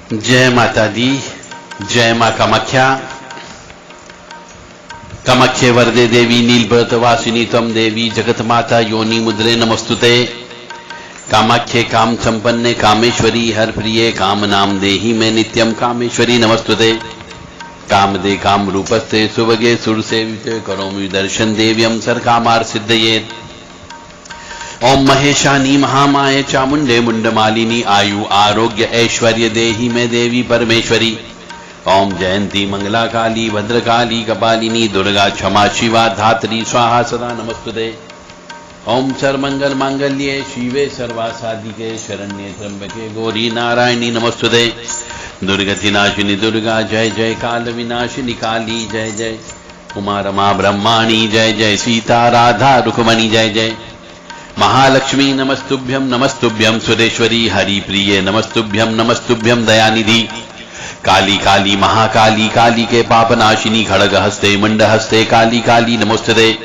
जय माता दी, जय मां कामाख्या। कामाख्ये वरदे देवी नीलभृत वासिनी तम देवी जगत माता योनि मुद्रे नमस्तुते। कामाख्ये काम संपन्ने कामेश्वरी हर प्रिये काम नाम देहि में नित्यम कामेश्वरी नमस्तुते। काम दे काम रूपस्ते सुभगे सुर सेविते करोमि दर्शन देव्यम सर कामार सिद्धयेत्। ओम महेशानी महामाये चामुंडे मुंडमालिनी आयु आरोग्य ऐश्वर्य देहि में देवी परमेश्वरी। ओम जयंती मंगला काली भद्रकाली कपालिनी दुर्गा क्षमा शिवा धात्री स्वाहा सदा नमस्तुते। ओम सर्वमंगल मांगल्ये शिवे सर्वासाधिके शरण्ये त्र्यंबके गौरी नारायणी नमस्तुते। दुर्गति नाशिनी दुर्गा जय जय, काल विनाशिनी काली जय जय, उमा रमा ब्रह्माणी जय जय, सीता राधा रुक्मणी जय जय। महालक्ष्मी नमस्तुभ्यम नमस्तुभ्यम, सुरेश्वरी हरि प्रिये नमस्तुभ्यम नमस्तुभ्यम दयानिधि। काली काली महाकाली काली के पापनाशिनी खड़ग हस्ते मुंड हस्ते काली काली नमोस्तुते।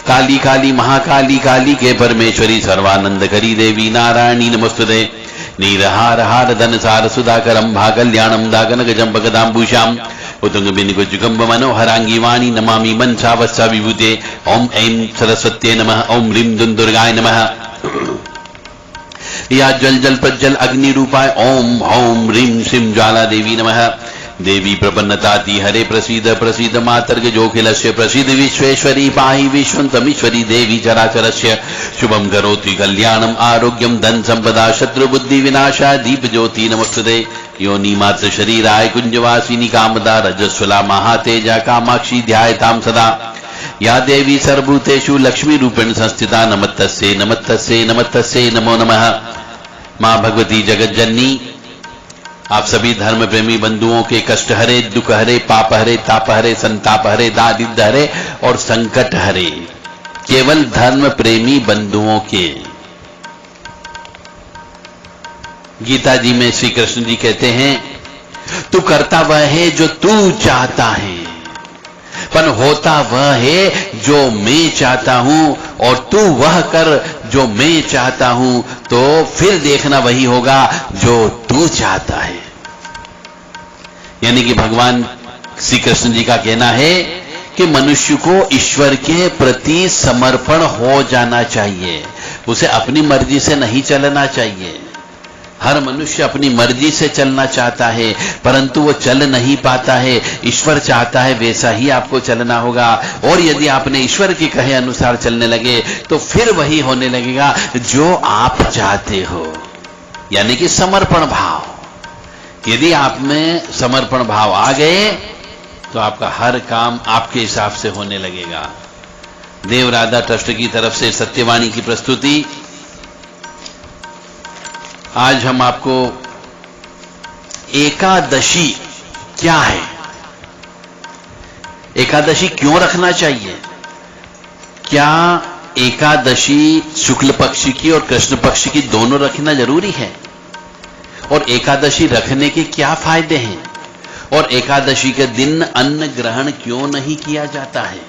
काली काली महाकाली काली के परमेश्वरी सर्वानंद करी देवी नारायणी नमोस्तुते। नीरहार हार धन सार सुधाकरम भागल्याणम दागनग जंबकदाम्बुशाम उतुंग बिनुग जुगंब मनोहरांगी वाणी नमामि मनसा वत्सा विभूते। ओम ऐं सरस्वत्यै नमः, ओम ह्रीं दुं दुर्गाय नमः। या जल जल प्रज्वल अग्नि रूपाय ओम हौम ह्रीं श्रीं ज्वाला देवी नमः। देवी प्रपन्नताति हरे प्रसीद प्रसीद मातर्ग जोखिलस्य प्रसीद विश्वेश्वरी पाहि विश्वन्तमीश्वरी देवी चराचरस्य शुभम करोति कल्याणम आरोग्यम धन संपदा शत्रु बुद्धि विनाशा दीप ज्योति नमस्तुते। योनि मात्र शरीराय कुंजवासिनी कामदा रजस्वला महातेजा कामाक्षी ध्यायताम सदा। या देवी सर्वभूतेषु लक्ष्मी रूपेण संस्थिता नमस्तस्यै नमस्तस्यै नमस्तस्यै नमो नमः। मां भगवती जगत जननी आप सभी धर्म प्रेमी बंधुओं के कष्ट हरे, दुख हरे, पाप हरे, ताप हरे, संताप हरे, दारिद्र्य हरे और संकट हरे। केवल धर्म प्रेमी बंधुओं के। गीता जी में श्री कृष्ण जी कहते हैं, तू करता वह है जो तू चाहता है, पर होता वह है जो मैं चाहता हूं, और तू वह कर जो मैं चाहता हूं, तो फिर देखना वही होगा जो तू चाहता है। यानी कि भगवान श्री कृष्ण जी का कहना है कि मनुष्य को ईश्वर के प्रति समर्पण हो जाना चाहिए, उसे अपनी मर्जी से नहीं चलना चाहिए। हर मनुष्य अपनी मर्जी से चलना चाहता है, परंतु वो चल नहीं पाता है। ईश्वर चाहता है वैसा ही आपको चलना होगा, और यदि आपने ईश्वर के कहे अनुसार चलने लगे तो फिर वही होने लगेगा जो आप चाहते हो, यानी कि समर्पण भाव। यदि आप में समर्पण भाव आ गए तो आपका हर काम आपके हिसाब से होने लगेगा। देव राधा ट्रस्ट की तरफ से सत्यवाणी की प्रस्तुति। आज हम आपको एकादशी क्या है, एकादशी क्यों रखना चाहिए, क्या एकादशी शुक्ल पक्ष की और कृष्ण पक्ष की दोनों रखना जरूरी है, और एकादशी रखने के क्या फायदे हैं, और एकादशी के दिन अन्न ग्रहण क्यों नहीं किया जाता है,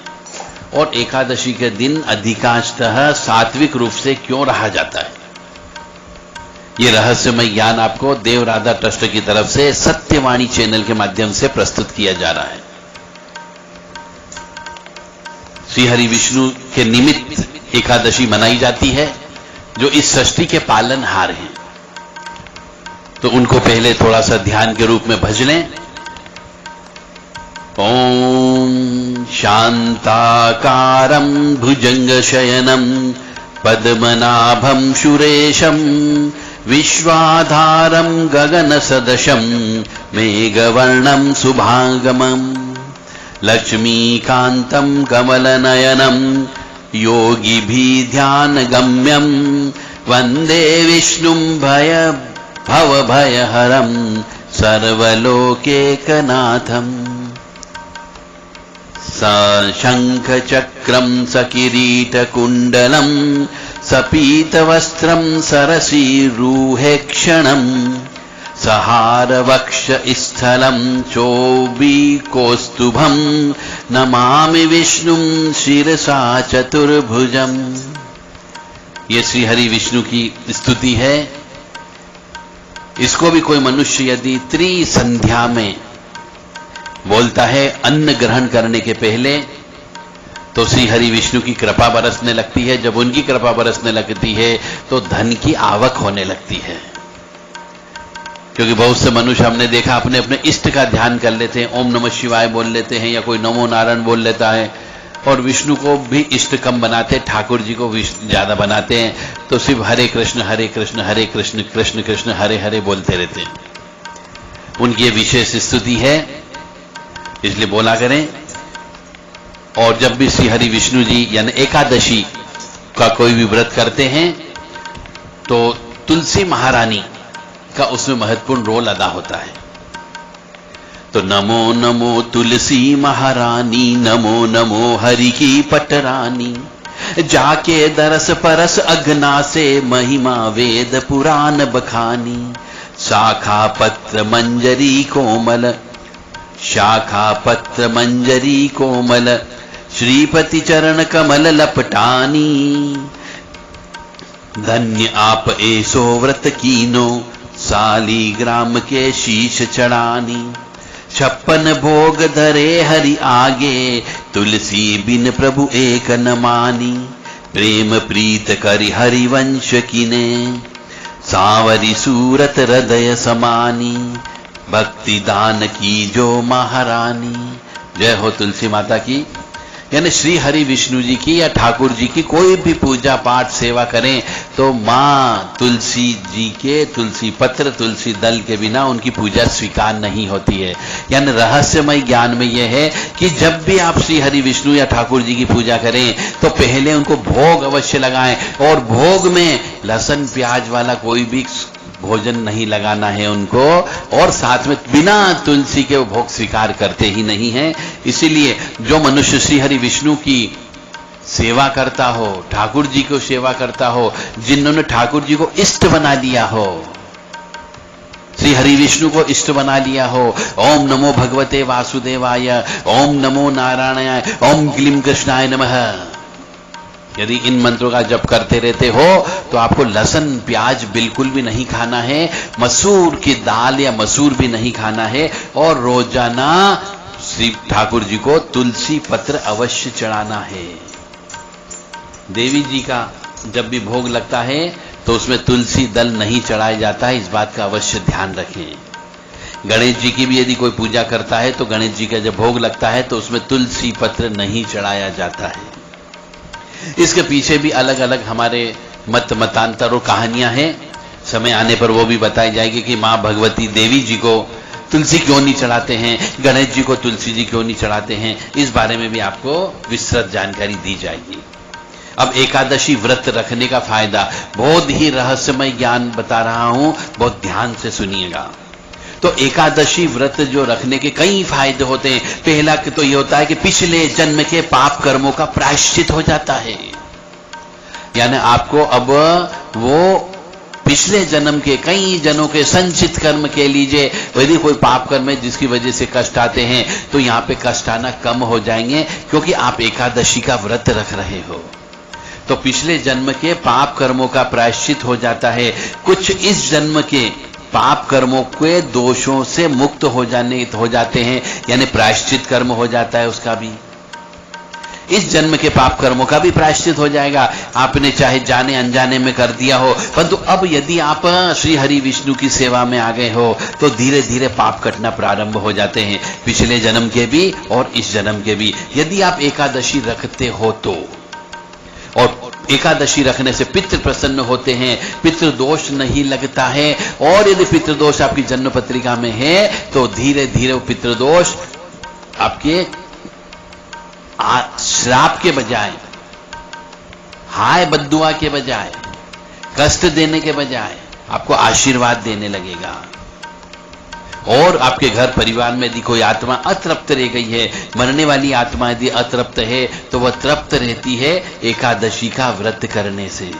और एकादशी के दिन अधिकांशतः सात्विक रूप से क्यों रहा जाता है। ये रहस्यमय ज्ञान आपको देव राधा ट्रस्ट की तरफ से सत्यवाणी चैनल के माध्यम से प्रस्तुत किया जा रहा है। श्री हरि विष्णु के निमित्त एकादशी मनाई जाती है, जो इस सृष्टि के पालनहार हैं। तो उनको पहले थोड़ा सा ध्यान के रूप में भज लें। ओम शांताकारं भुजंग शयनं पद्मनाभं सुरेशं विश्वाधारं गगनसदृशं मेघवर्णं शुभांगमं लक्ष्मीकान्तं कमलनयनं योगिभिः ध्यानगम्यं वन्दे विष्णुं भवभयहरं सर्वलोकैकनाथम्। शङ्खचक्रं सकिरीटकुण्डलं सपीतवस्त्रं सरसीरुहेक्षणं सहारवक्षस्थलं चौबीकौस्तुभं नमामि विष्णुं शिरसा चतुर्भुजम्। ये श्री हरि विष्णु की स्तुति है। इसको भी कोई मनुष्य यदि त्रिसंध्या में बोलता है अन्न ग्रहण करने के पहले, तो श्री हरि विष्णु की कृपा बरसने लगती है। जब उनकी कृपा बरसने लगती है तो धन की आवक होने लगती है। क्योंकि बहुत से मनुष्य हमने देखा अपने अपने इष्ट का ध्यान कर लेते हैं, ओम नमः शिवाय बोल लेते हैं या कोई नमो नारायण बोल लेता है, और विष्णु को भी इष्ट कम बनाते, ठाकुर जी को ज्यादा बनाते हैं, तो सिर्फ हरे कृष्ण हरे कृष्ण हरे कृष्ण कृष्ण कृष्ण हरे हरे बोलते रहते हैं। उनकी ये विशेष स्तुति है, इसलिए बोला करें। और जब भी श्री हरि विष्णु जी यानी एकादशी का कोई भी व्रत करते हैं तो तुलसी महारानी का उसमें महत्वपूर्ण रोल अदा होता है। तो नमो नमो तुलसी महारानी, नमो नमो हरि की पटरानी, जाके दरस परस अग्ना से महिमा वेद पुराण बखानी, शाखा पत्र मंजरी कोमल, शाखा पत्र मंजरी कोमल, श्रीपति चरण कमल लपटानी, धन्य आप ऐसो व्रत कीनो, सालीग्राम के शीश चढ़ानी, 56 भोग धरे हरि आगे, तुलसी बिन प्रभु एक न मानी, प्रेम प्रीत करि हरिवंश किने, सावरी सूरत हृदय समानी, भक्ति दान की जो महारानी। जय हो तुलसी माता की। यानी श्री हरि विष्णु जी की या ठाकुर जी की कोई भी पूजा पाठ सेवा करें तो मां तुलसी जी के तुलसी पत्र तुलसी दल के बिना उनकी पूजा स्वीकार नहीं होती है। यानी रहस्यमय ज्ञान में यह है कि जब भी आप श्री हरि विष्णु या ठाकुर जी की पूजा करें तो पहले उनको भोग अवश्य लगाएं, और भोग में लहसुन प्याज वाला कोई भी भोजन नहीं लगाना है उनको, और साथ में बिना तुलसी के वो भोग स्वीकार करते ही नहीं है। इसीलिए जो मनुष्य श्री हरि विष्णु की सेवा करता हो, ठाकुर जी को सेवा करता हो, जिन्होंने ठाकुर जी को इष्ट बना लिया हो, श्री हरि विष्णु को इष्ट बना लिया हो, ओम नमो भगवते वासुदेवाय, ओम नमो नारायणाय, ओम क्लीं कृष्णाय नमः, यदि इन मंत्रों का जप करते रहते हो तो आपको लहसुन प्याज बिल्कुल भी नहीं खाना है, मसूर की दाल या मसूर भी नहीं खाना है, और रोजाना श्री ठाकुर जी को तुलसी पत्र अवश्य चढ़ाना है। देवी जी का जब भी भोग लगता है तो उसमें तुलसी दल नहीं चढ़ाया जाता है, इस बात का अवश्य ध्यान रखें। गणेश जी की भी यदि कोई पूजा करता है तो गणेश जी का जब भोग लगता है तो उसमें तुलसी पत्र नहीं चढ़ाया जाता है। इसके पीछे भी अलग अलग हमारे मतांतर और कहानियां हैं, समय आने पर वो भी बताई जाएगी कि मां भगवती देवी जी को तुलसी क्यों नहीं चढ़ाते हैं, गणेश जी को तुलसी जी क्यों नहीं चढ़ाते हैं, इस बारे में भी आपको विस्तृत जानकारी दी जाएगी। अब एकादशी व्रत रखने का फायदा, बहुत ही रहस्यमय ज्ञान बता रहा हूं, बहुत ध्यान से सुनिएगा। तो एकादशी व्रत जो रखने के कई फायदे होते हैं। पहला तो ये होता है कि पिछले जन्म के पाप कर्मों का प्रायश्चित हो जाता है। यानी आपको अब वो पिछले जन्म के कई जनों के संचित कर्म के लीजिए, यदि कोई पाप कर्म है जिसकी वजह से कष्ट आते हैं तो यहां पे कष्ट आना कम हो जाएंगे, क्योंकि आप एकादशी का व्रत रख रहे हो। तो पिछले जन्म के पाप कर्मों का प्रायश्चित हो जाता है। कुछ इस जन्म के पाप कर्मों के दोषों से मुक्त हो जाते हैं, यानी प्रायश्चित कर्म हो जाता है उसका भी। इस जन्म के पाप कर्मों का भी प्रायश्चित हो जाएगा, आपने चाहे जाने अनजाने में कर दिया हो, परंतु अब यदि आप श्री हरि विष्णु की सेवा में आ गए हो तो धीरे धीरे पाप कटना प्रारंभ हो जाते हैं, पिछले जन्म के भी और इस जन्म के भी। यदि आप एकादशी रखते हो तो, और एकादशी रखने से पितृ प्रसन्न होते हैं, पितृ दोष नहीं लगता है, और यदि पितृ दोष आपकी जन्म पत्रिका में है तो धीरे धीरे वो पितृ दोष आपके श्राप के बजाय, हाय बद्दुआ के बजाय, कष्ट देने के बजाय आपको आशीर्वाद देने लगेगा। और आपके घर परिवार में यदि कोई आत्मा अतृप्त रह गई है, मरने वाली आत्मा यदि अतृप्त है तो वह तृप्त रहती है एकादशी का व्रत करने से।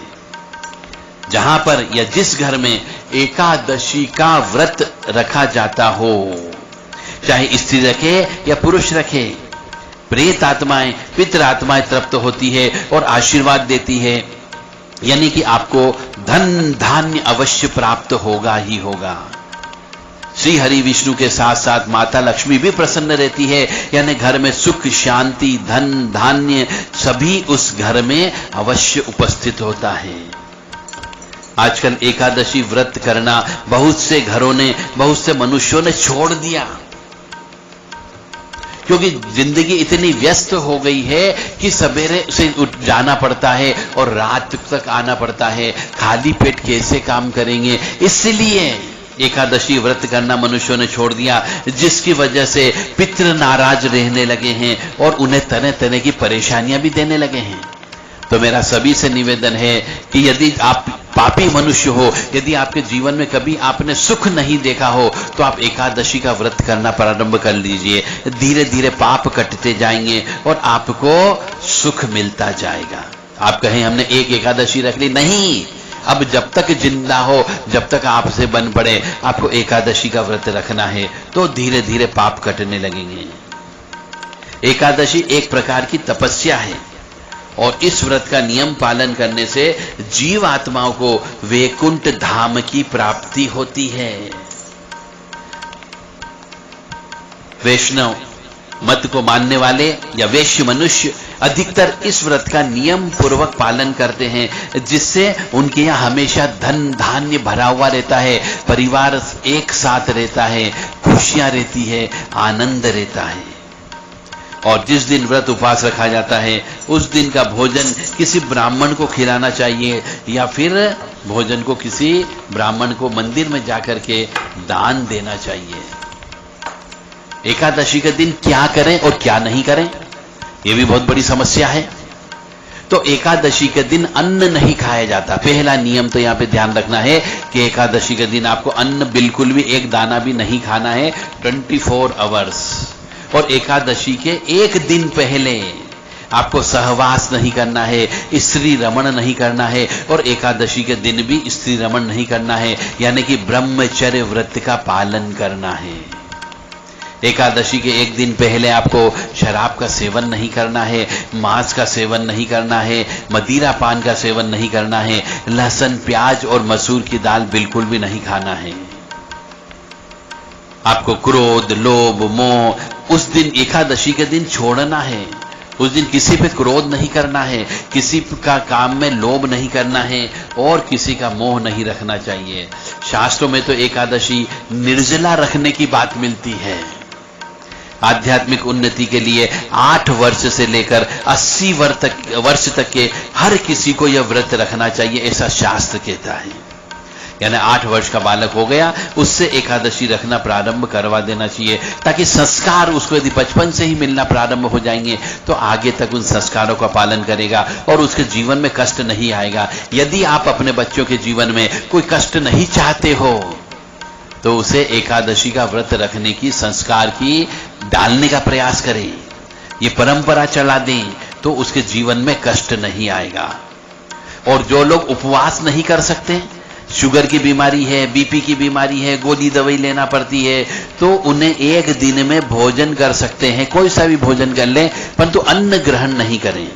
जहां पर या जिस घर में एकादशी का व्रत रखा जाता हो, चाहे स्त्री रखे या पुरुष रखे, प्रेत आत्माएं, पितृ आत्माएं तृप्त होती है और आशीर्वाद देती है। यानी कि आपको धन धान्य अवश्य प्राप्त होगा ही होगा। श्री हरि विष्णु के साथ साथ माता लक्ष्मी भी प्रसन्न रहती है, यानी घर में सुख शांति धन धान्य सभी उस घर में अवश्य उपस्थित होता है। आजकल एकादशी व्रत करना बहुत से घरों ने, बहुत से मनुष्यों ने छोड़ दिया, क्योंकि जिंदगी इतनी व्यस्त हो गई है कि सवेरे से उठ जाना पड़ता है और रात तक आना पड़ता है। खाली पेट कैसे काम करेंगे, इसलिए एकादशी व्रत करना मनुष्यों ने छोड़ दिया, जिसकी वजह से पितृ नाराज रहने लगे हैं और उन्हें तरह तरह की परेशानियां भी देने लगे हैं। तो मेरा सभी से निवेदन है कि यदि आप पापी मनुष्य हो, यदि आपके जीवन में कभी आपने सुख नहीं देखा हो, तो आप एकादशी का व्रत करना प्रारंभ कर लीजिए। धीरे धीरे पाप कटते जाएंगे और आपको सुख मिलता जाएगा। आप कहें हमने एक एकादशी रख ली, नहीं, अब जब तक जिंदा हो, जब तक आपसे बन पड़े आपको एकादशी का व्रत रखना है, तो धीरे धीरे पाप कटने लगेंगे। एकादशी एक प्रकार की तपस्या है और इस व्रत का नियम पालन करने से जीव आत्माओं को वैकुंठ धाम की प्राप्ति होती है। वैष्णव मत को मानने वाले या वैश्य मनुष्य अधिकतर इस व्रत का नियम पूर्वक पालन करते हैं, जिससे उनके यहाँ हमेशा धन धान्य भरा हुआ रहता है, परिवार एक साथ रहता है, खुशियां रहती है, आनंद रहता है। और जिस दिन व्रत उपवास रखा जाता है उस दिन का भोजन किसी ब्राह्मण को खिलाना चाहिए, या फिर भोजन को किसी ब्राह्मण को मंदिर में जाकर के दान देना चाहिए। एकादशी के दिन क्या करें और क्या नहीं करें, यह भी बहुत बड़ी समस्या है। तो एकादशी के दिन अन्न नहीं खाया जाता। पहला नियम तो यहां पे ध्यान रखना है कि एकादशी के दिन आपको अन्न बिल्कुल भी एक दाना भी नहीं खाना है 24 आवर्स। और एकादशी के एक दिन पहले आपको सहवास नहीं करना है, स्त्री रमण नहीं करना है, और एकादशी के दिन भी स्त्री रमण नहीं करना है, यानी कि ब्रह्मचर्य व्रत का पालन करना है। एकादशी के एक दिन पहले आपको शराब का सेवन नहीं करना है, मांस का सेवन नहीं करना है, मदिरा पान का सेवन नहीं करना है, लहसुन प्याज और मसूर की दाल बिल्कुल भी नहीं खाना है। आपको क्रोध लोभ मोह उस दिन एकादशी के दिन छोड़ना है। उस दिन किसी पे क्रोध नहीं करना है, किसी का काम में लोभ नहीं करना है और किसी का मोह नहीं रखना चाहिए। शास्त्रों में तो एकादशी निर्जला रखने की बात मिलती है। आध्यात्मिक उन्नति के लिए 8 वर्ष से लेकर 80 वर्ष तक के हर किसी को यह व्रत रखना चाहिए, ऐसा शास्त्र कहता है। यानी 8 वर्ष का बालक हो गया, उससे एकादशी रखना प्रारंभ करवा देना चाहिए, ताकि संस्कार उसको यदि बचपन से ही मिलना प्रारंभ हो जाएंगे तो आगे तक उन संस्कारों का पालन करेगा और उसके जीवन में कष्ट नहीं आएगा। यदि आप अपने बच्चों के जीवन में कोई कष्ट नहीं चाहते हो तो उसे एकादशी का व्रत रखने की संस्कार की डालने का प्रयास करें, ये परंपरा चला दें, तो उसके जीवन में कष्ट नहीं आएगा। और जो लोग उपवास नहीं कर सकते, शुगर की बीमारी है, बीपी की बीमारी है, गोली दवाई लेना पड़ती है, तो उन्हें एक दिन में भोजन कर सकते हैं, कोई सा भी भोजन कर लें, परंतु अन्न ग्रहण नहीं करें।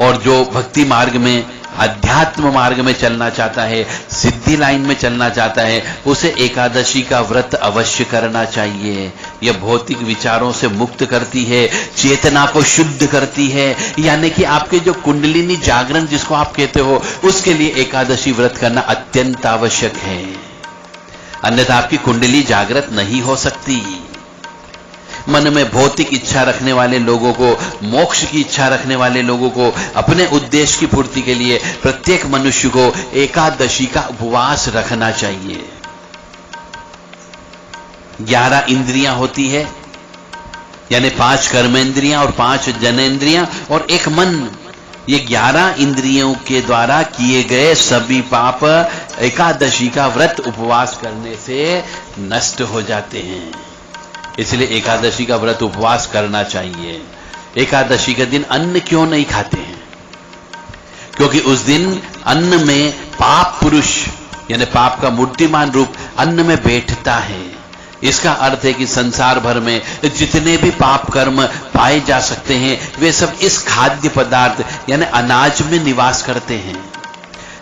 और जो भक्ति मार्ग में अध्यात्म मार्ग में चलना चाहता है, सिद्धि लाइन में चलना चाहता है, उसे एकादशी का व्रत अवश्य करना चाहिए। यह भौतिक विचारों से मुक्त करती है, चेतना को शुद्ध करती है, यानी कि आपके जो कुंडलिनी जागरण जिसको आप कहते हो, उसके लिए एकादशी व्रत करना अत्यंत आवश्यक है। अन्यथा आपकी कुंडली जागृत नहीं हो सकती। मन में भौतिक इच्छा रखने वाले लोगों को, मोक्ष की इच्छा रखने वाले लोगों को, अपने उद्देश्य की पूर्ति के लिए प्रत्येक मनुष्य को एकादशी का उपवास रखना चाहिए। 11 इंद्रियां होती है, यानी 5 कर्मेंद्रियां और 5 जनेंद्रियां और एक मन। ये 11 इंद्रियों के द्वारा किए गए सभी पाप एकादशी का व्रत उपवास करने से नष्ट हो जाते हैं। इसलिए एकादशी का व्रत उपवास करना चाहिए। एकादशी के दिन अन्न क्यों नहीं खाते हैं? क्योंकि उस दिन अन्न में पाप पुरुष यानी पाप का मूर्तिमान रूप अन्न में बैठता है। इसका अर्थ है कि संसार भर में जितने भी पाप कर्म पाए जा सकते हैं वे सब इस खाद्य पदार्थ यानी अनाज में निवास करते हैं।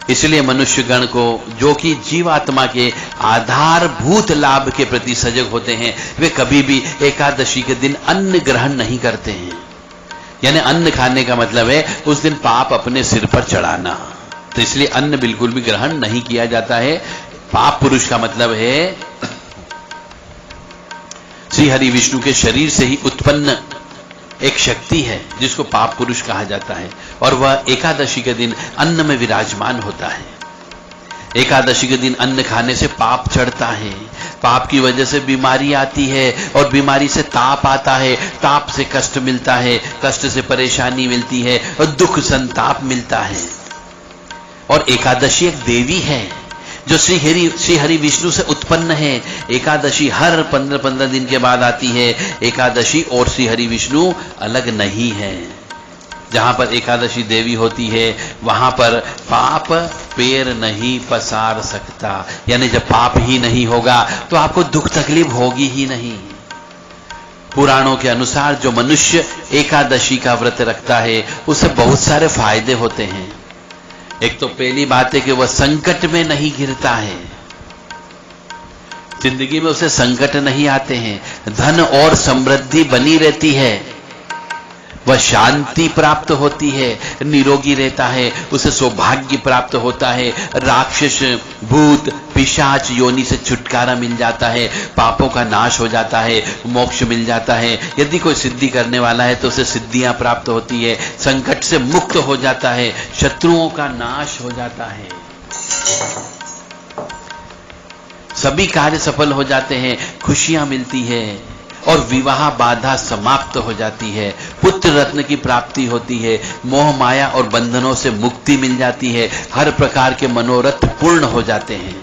इसलिए मनुष्य गण को जो कि जीवात्मा के आधारभूत लाभ के प्रति सजग होते हैं वे कभी भी एकादशी के दिन अन्न ग्रहण नहीं करते हैं। यानी अन्न खाने का मतलब है उस दिन पाप अपने सिर पर चढ़ाना, तो इसलिए अन्न बिल्कुल भी ग्रहण नहीं किया जाता है। पाप पुरुष का मतलब है श्री हरि विष्णु के शरीर से ही उत्पन्न एक शक्ति है जिसको पाप पुरुष कहा जाता है, और वह एकादशी के दिन अन्न में विराजमान होता है। एकादशी के दिन अन्न खाने से पाप चढ़ता है, पाप की वजह से बीमारी आती है और बीमारी से ताप आता है, ताप से कष्ट मिलता है, कष्ट से परेशानी मिलती है और दुख संताप मिलता है। और एकादशी एक देवी है जो श्री हरि विष्णु से उत्पन्न है। एकादशी हर 15-15 दिन के बाद आती है। एकादशी और श्री हरि विष्णु अलग नहीं है। जहां पर एकादशी देवी होती है वहां पर पाप पैर नहीं पसार सकता, यानी जब पाप ही नहीं होगा तो आपको दुख तकलीफ होगी ही नहीं। पुराणों के अनुसार जो मनुष्य एकादशी का व्रत रखता है उसे बहुत सारे फायदे होते हैं। एक तो पहली बात है कि वह संकट में नहीं गिरता है, जिंदगी में उसे संकट नहीं आते हैं, धन और समृद्धि बनी रहती है, वह शांति प्राप्त होती है, निरोगी रहता है, उसे सौभाग्य प्राप्त होता है, राक्षस भूत पिशाच योनि से छुटकारा मिल जाता है, पापों का नाश हो जाता है, मोक्ष मिल जाता है। यदि कोई सिद्धि करने वाला है तो उसे सिद्धियां प्राप्त होती है, संकट से मुक्त हो जाता है, शत्रुओं का नाश हो जाता है, सभी कार्य सफल हो जाते हैं, खुशियां मिलती है और विवाह बाधा समाप्त हो जाती है, पुत्र रत्न की प्राप्ति होती है, मोह माया और बंधनों से मुक्ति मिल जाती है, हर प्रकार के मनोरथ पूर्ण हो जाते हैं,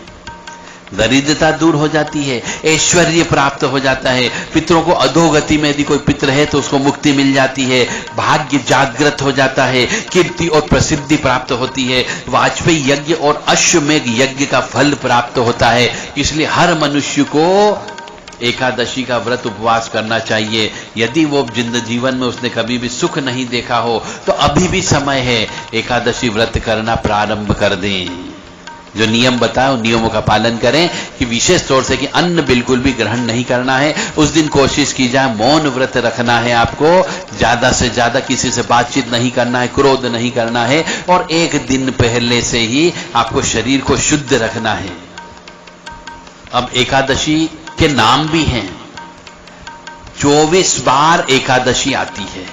दरिद्रता दूर हो जाती है, ऐश्वर्य प्राप्त हो जाता है, पितरों को अधोगति में यदि कोई पितर है तो उसको मुक्ति मिल जाती है, भाग्य जागृत हो जाता है, कीर्ति और प्रसिद्धि प्राप्त होती है, वाजपेयी यज्ञ और अश्वमेघ यज्ञ का फल प्राप्त होता है। इसलिए हर मनुष्य को एकादशी का व्रत उपवास करना चाहिए। यदि वो जीवन में उसने कभी भी सुख नहीं देखा हो तो अभी भी समय है, एकादशी व्रत करना प्रारंभ कर दें। जो नियम बताए उन नियमों का पालन करें कि विशेष तौर से कि अन्न बिल्कुल भी ग्रहण नहीं करना है। उस दिन कोशिश की जाए मौन व्रत रखना है, आपको ज्यादा से ज्यादा किसी से बातचीत नहीं करना है, क्रोध नहीं करना है, और एक दिन पहले से ही आपको शरीर को शुद्ध रखना है। अब एकादशी के नाम भी हैं। 24 बार एकादशी आती है,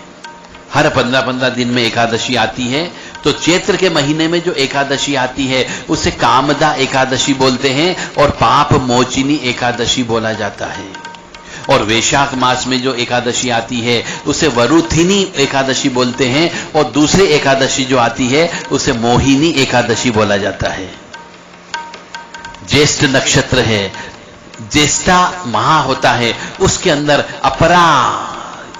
हर 15-15 दिन में एकादशी आती है। तो चैत्र के महीने में जो एकादशी आती है उसे कामदा एकादशी बोलते हैं और पाप मोचिनी एकादशी बोला जाता है। और वैशाख मास में जो एकादशी आती है उसे वरुथिनी एकादशी बोलते हैं, और दूसरी एकादशी जो आती है उसे मोहिनी एकादशी बोला जाता है। ज्येष्ठ नक्षत्र है, ज्येष्ठा माह होता है, उसके अंदर अपरा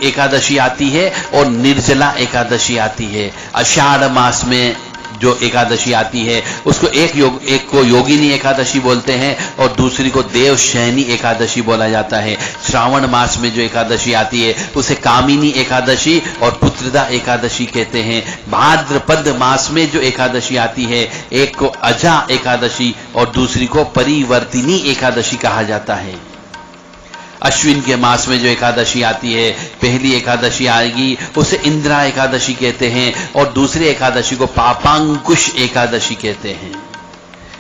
एकादशी आती है और निर्जला एकादशी आती है। आषाढ़ मास में जो एकादशी आती है उसको एक को योगिनी एकादशी बोलते हैं और दूसरी को देवशयनी एकादशी बोला जाता है। श्रावण मास में जो एकादशी आती है उसे कामिनी एकादशी और पुत्रदा एकादशी कहते हैं। भाद्रपद मास में जो एकादशी आती है एक को अजा एकादशी और दूसरी को परिवर्तिनी एकादशी कहा जाता है। अश्विन के मास में जो एकादशी आती है, पहली एकादशी आएगी उसे इंद्रा एकादशी कहते हैं और दूसरी एकादशी को पापांकुश एकादशी कहते हैं।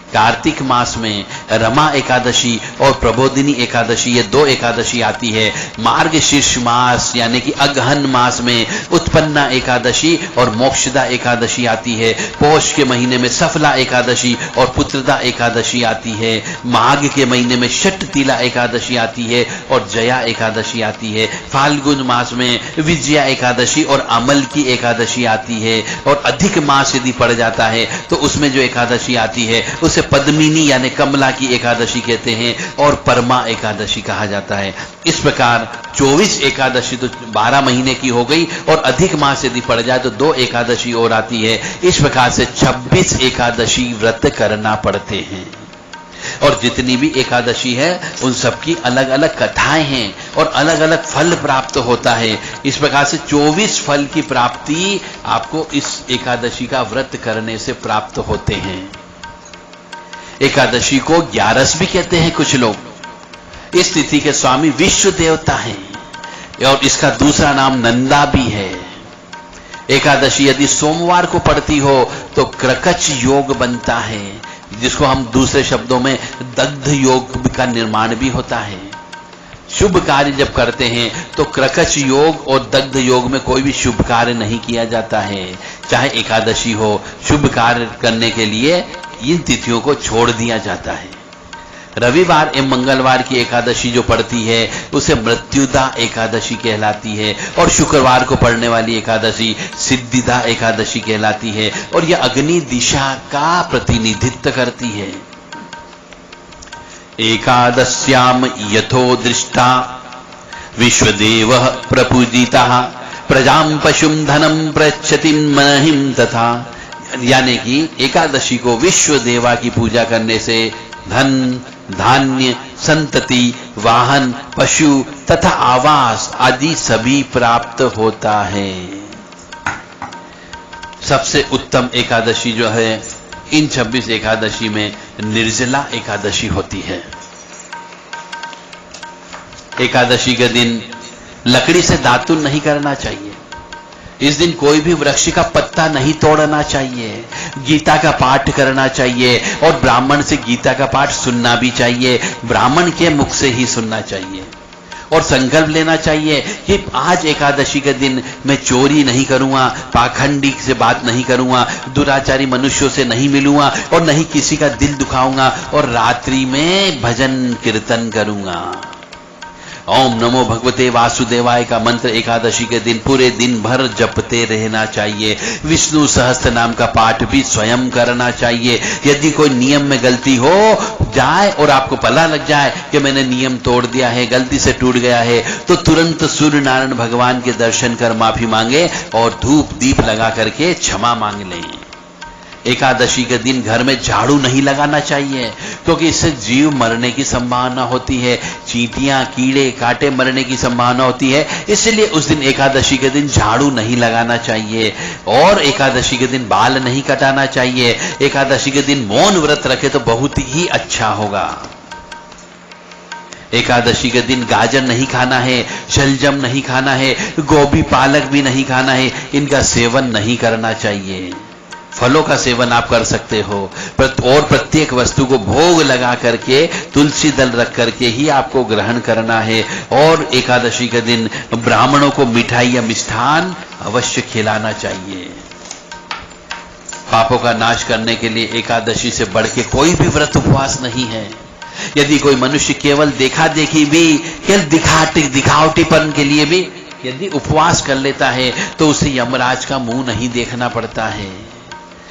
कार्तिक मास में रमा एकादशी और प्रबोधिनी एकादशी, ये 2 एकादशी आती है। मार्गशीर्ष मास यानी कि अगहन मास में उत्पन्ना एकादशी और मोक्षदा एकादशी आती है। पौष के महीने में सफला एकादशी और पुत्रदा एकादशी आती है। माघ के महीने में षटतिला एकादशी आती है और जया एकादशी आती है। फाल्गुन मास में विजया एकादशी और अमल की एकादशी आती है। और अधिक मास यदि पड़ जाता है तो उसमें जो एकादशी आती है उसे पद्मिनी यानी कमला की एकादशी कहते हैं और परमा एकादशी कहा जाता है। इस प्रकार 24 एकादशी तो 12 महीने की हो गई और अधिक मास यदि पड़ जाए तो 2 एकादशी और आती है। इस प्रकार से 26 एकादशी व्रत करना पड़ते हैं। और जितनी भी एकादशी है उन सबकी अलग अलग कथाएं हैं और अलग अलग फल प्राप्त होता है। इस प्रकार से 24 फल की प्राप्ति आपको इस एकादशी का व्रत करने से प्राप्त होते हैं। एकादशी को 11 भी कहते हैं कुछ लोग। इस तिथि के स्वामी विश्व देवता हैं और इसका दूसरा नाम नंदा भी है। एकादशी यदि सोमवार को पड़ती हो तो क्रकच योग बनता है, जिसको हम दूसरे शब्दों में दग्ध योग का निर्माण भी होता है। शुभ कार्य जब करते हैं तो क्रकच योग और दग्ध योग में कोई भी शुभ कार्य नहीं किया जाता है। चाहे एकादशी हो, शुभ कार्य करने के लिए इन तिथियों को छोड़ दिया जाता है। रविवार एवं मंगलवार की एकादशी जो पड़ती है उसे मृत्युदा एकादशी कहलाती है और शुक्रवार को पड़ने वाली एकादशी सिद्धिदा एकादशी कहलाती है और यह अग्नि दिशा का प्रतिनिधित्व करती है। एकादश्याम यथो दृष्टा विश्वदेवः प्रपूजितः प्रजां पशुं धनं प्रयच्छति महिं तथा, यानी कि एकादशी को विश्व देवा की पूजा करने से धन, धान्य, संतति, वाहन, पशु तथा आवास आदि सभी प्राप्त होता है। सबसे उत्तम एकादशी जो है इन 26 एकादशी में निर्जला एकादशी होती है। एकादशी के दिन लकड़ी से दातुन नहीं करना चाहिए। इस दिन कोई भी वृक्ष का पत्ता नहीं तोड़ना चाहिए। गीता का पाठ करना चाहिए और ब्राह्मण से गीता का पाठ सुनना भी चाहिए। ब्राह्मण के मुख से ही सुनना चाहिए और संकल्प लेना चाहिए कि आज एकादशी के दिन मैं चोरी नहीं करूंगा, पाखंडी से बात नहीं करूंगा, दुराचारी मनुष्यों से नहीं मिलूंगा और नहीं किसी का दिल दुखाऊंगा और रात्रि में भजन कीर्तन करूंगा। ओम नमो भगवते वासुदेवाय का मंत्र एकादशी के दिन पूरे दिन भर जपते रहना चाहिए। विष्णु सहस्त्र नाम का पाठ भी स्वयं करना चाहिए। यदि कोई नियम में गलती हो जाए और आपको पता लग जाए कि मैंने नियम तोड़ दिया है, गलती से टूट गया है, तो तुरंत सूर्य नारायण भगवान के दर्शन कर माफी मांगे और धूप दीप लगा करके क्षमा मांग लें। एकादशी के दिन घर में झाड़ू नहीं लगाना चाहिए क्योंकि इससे जीव मरने की संभावना होती है। चींटियां, कीड़े, कांटे मरने की संभावना होती है, इसलिए उस दिन एकादशी के दिन झाड़ू नहीं लगाना चाहिए और एकादशी के दिन बाल नहीं कटाना चाहिए। एकादशी के दिन मौन व्रत रखे तो बहुत ही अच्छा होगा। एकादशी के दिन गाजर नहीं खाना है, शलजम नहीं खाना है, गोभी पालक भी नहीं खाना है, इनका सेवन नहीं करना चाहिए। फलों का सेवन आप कर सकते हो और प्रत्येक वस्तु को भोग लगा करके तुलसी दल रख करके ही आपको ग्रहण करना है। और एकादशी के दिन ब्राह्मणों को मिठाई या मिष्ठान अवश्य खिलाना चाहिए। पापों का नाश करने के लिए एकादशी से बढ़ के कोई भी व्रत उपवास नहीं है। यदि कोई मनुष्य केवल देखा देखी भी, केवल दिखावटीपन के लिए भी यदि उपवास कर लेता है तो उसे यमराज का मुंह नहीं देखना पड़ता है।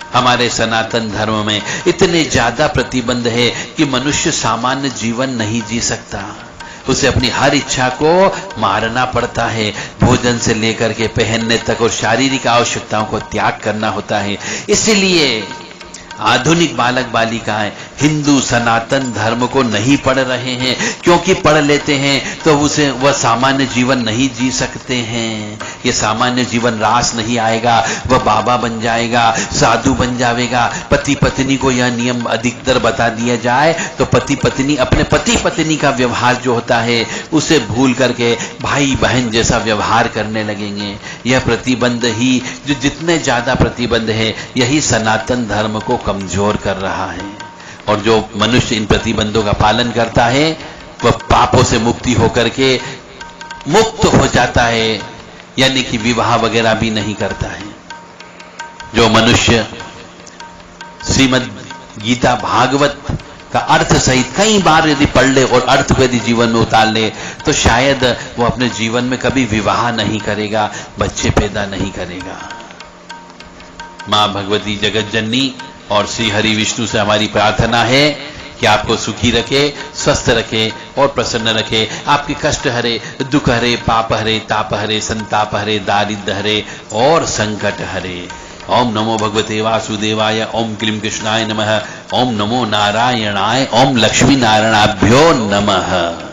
हमारे सनातन धर्म में इतने ज्यादा प्रतिबंध है कि मनुष्य सामान्य जीवन नहीं जी सकता। उसे अपनी हर इच्छा को मारना पड़ता है। भोजन से लेकर के पहनने तक और शारीरिक आवश्यकताओं को त्याग करना होता है। इसलिए आधुनिक बालक बालिकाएं हिंदू सनातन धर्म को नहीं पढ़ रहे हैं, क्योंकि पढ़ लेते हैं तो उसे वह सामान्य जीवन नहीं जी सकते हैं। ये सामान्य जीवन रास नहीं आएगा, वह बाबा बन जाएगा, साधु बन जाएगा। पति पत्नी को यह नियम अधिकतर बता दिया जाए तो पति पत्नी अपने पति पत्नी का व्यवहार जो होता है उसे भूल करके भाई बहन जैसा व्यवहार करने लगेंगे। यह प्रतिबंध ही, जो जितने ज्यादा प्रतिबंध है, यही सनातन धर्म को कमजोर कर रहा है। और जो मनुष्य इन प्रतिबंधों का पालन करता है वह पापों से मुक्ति होकर के मुक्त हो जाता है, यानी कि विवाह वगैरह भी नहीं करता है। जो मनुष्य श्रीमद् गीता भागवत का अर्थ सहित कई बार यदि पढ़ ले और अर्थ को यदि जीवन में उतार ले तो शायद वो अपने जीवन में कभी विवाह नहीं करेगा, बच्चे पैदा नहीं करेगा। मां भगवती जगत जननी और श्री हरि विष्णु से हमारी प्रार्थना है कि आपको सुखी रखे, स्वस्थ रखे और प्रसन्न रखे। आपके कष्ट हरे, दुख हरे, पाप हरे, ताप हरे, संताप हरे, दारिद्र हरे और संकट हरे। ओम नमो भगवते वासुदेवाय, ओम क्लीं कृष्णाय नमः, ओम नमो नारायणाय, ओम लक्ष्मी नारायणाभ्यो नमः।